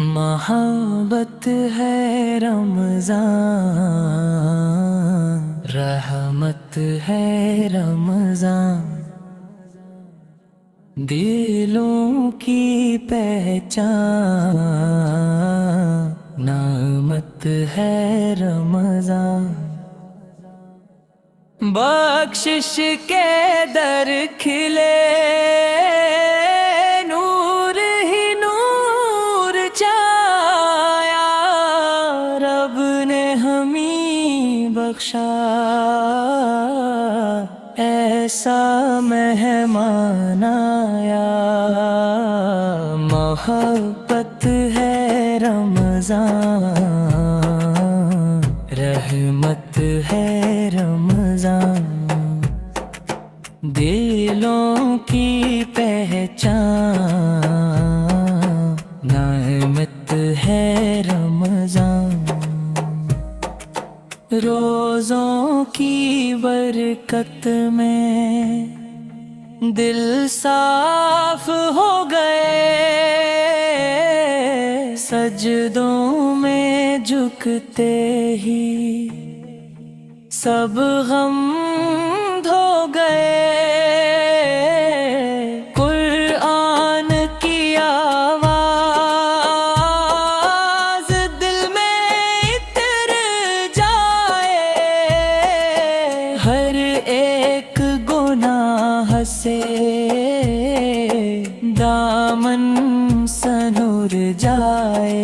محبت ہے رمضان، رحمت ہے رمضان، دلوں کی پہچان، نعمت ہے رمضان، بخشش کے در کھلے بخشا ایسا مہمان آیا، محبت ہے رمضان، رحمت ہے رمضان، دلوں کی پہچان، نعمت ہے رمضان، روزوں کی برکت میں دل صاف ہو گئے، سجدوں میں جھکتے ہی سب غم دھو گئے، قرآن کی آواز دل میں اتر جائے، ہر ایک گناہ سے دامن سنور جائے،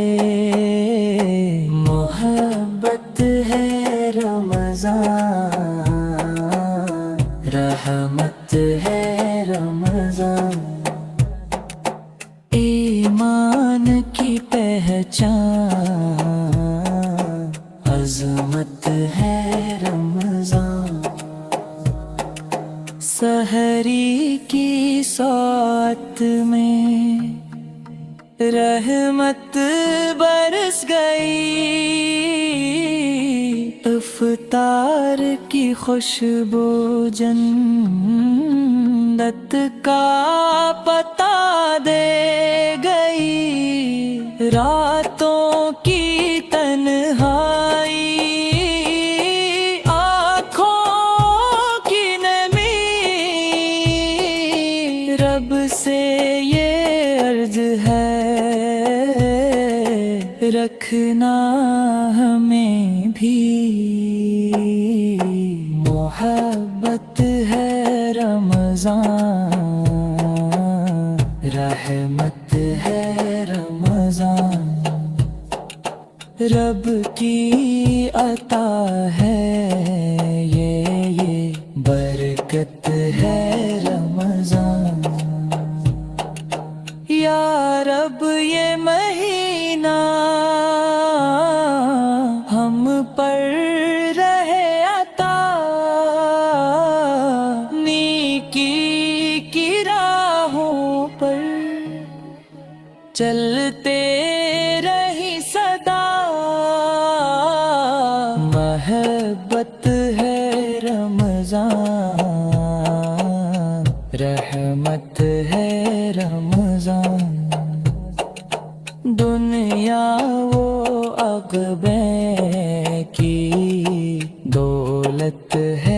محبت ہے رمضان، رحمت ہے رمضان، ایمان کی پہچان، عظمت ہے رمضان، سحری کی ساعت میں رحمت برس گئی، افطار کی خوشبو جنت کا پتا دے گئی، راتوں کی تنہائی آنکھوں کی نمی، رب سے یہ عرض ہے رکھنا ہمیں بھی، محبت ہے رمضان، رحمت ہے رمضان، رب کی عطا ہے یہ برکت ہے رمضان، یا رب یہ مہینہ ہم پر رہے عطا، نیکی کی راہوں پر چلتے رہی صدا، محبت ہے رمضان، رحمت ہے رمضان، دنیا وہ عقبے کی دولت ہے